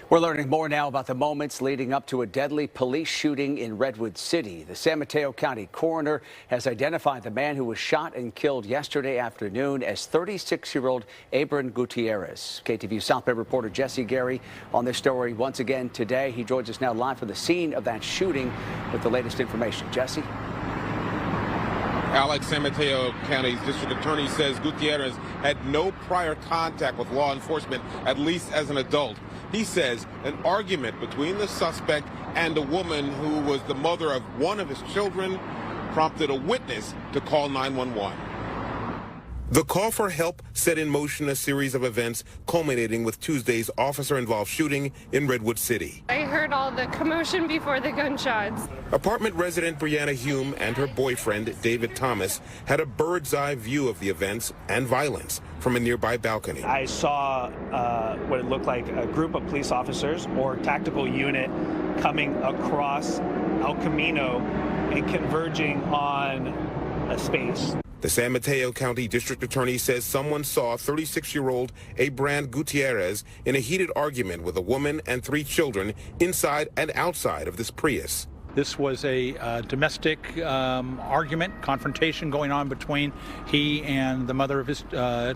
We're learning more now about the moments leading up to a deadly police shooting in Redwood City. The San Mateo County coroner has identified the man who was shot and killed yesterday afternoon as 36-year-old Abram Gutierrez. KTVU South Bay reporter Jesse Gary on this story once again today. He joins us now live from the scene of that shooting with the latest information. Jesse? Alex, San Mateo County's district attorney says Gutierrez had no prior contact with law enforcement, at least as an adult. He says an argument between the suspect and a woman who was the mother of one of his children prompted a witness to call 911. The call for help set in motion a series of events culminating with Tuesday's officer-involved shooting in Redwood City. I heard all the commotion before the gunshots. Apartment resident Brianna Hume and her boyfriend, David Thomas, had a bird's-eye view of the events and violence from a nearby balcony. I saw what it looked like a group of police officers or tactical unit coming across El Camino and converging on a space. The San Mateo County District Attorney says someone saw 36-year-old Abram Gutierrez in a heated argument with a woman and 3 children inside and outside of this Prius. This was a domestic argument, confrontation going on between he and the mother of his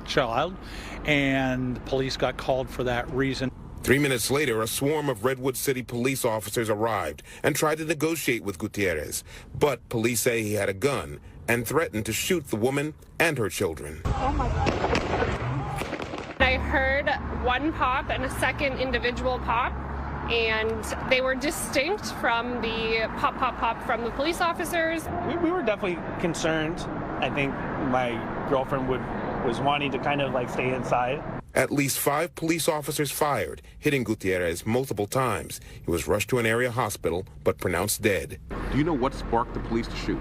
child, and police got called for that reason. 3 minutes later, a swarm of Redwood City police officers arrived and tried to negotiate with Gutierrez, but police say he had a gun and threatened to shoot the woman and her children. Oh my God. I heard one pop and a second individual pop, and they were distinct from the pop, pop, pop from the police officers. We were definitely concerned. I think my girlfriend was wanting to kind of like stay inside. At least 5 police officers fired, hitting Gutierrez multiple times. He was rushed to an area hospital, but pronounced dead. Do you know what sparked the police to shoot?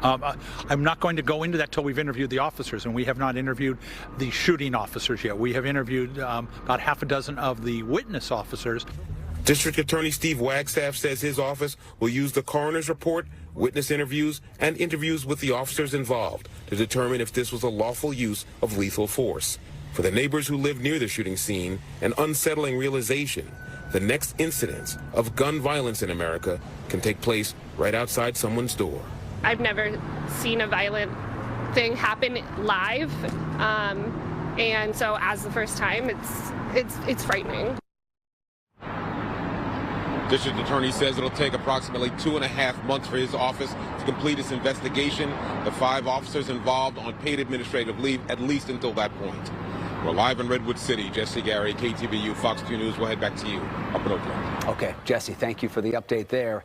I'm not going to go into that till we've interviewed the officers, and we have not interviewed the shooting officers yet. We have interviewed about half a dozen of the witness officers. District Attorney Steve Wagstaff says his office will use the coroner's report, witness interviews, and interviews with the officers involved to determine if this was a lawful use of lethal force. For the neighbors who live near the shooting scene, an unsettling realization: the next incidents of gun violence in America can take place right outside someone's door. I've never seen a violent thing happen live, and so as the first time, it's frightening. District Attorney says it'll take approximately 2.5 months for his office to complete its investigation. The 5 officers involved on paid administrative leave at least until that point. We're live in Redwood City. Jesse Gary, KTVU, Fox 2 News. We'll head back to you up in Oakland. Okay, Jesse, thank you for the update there.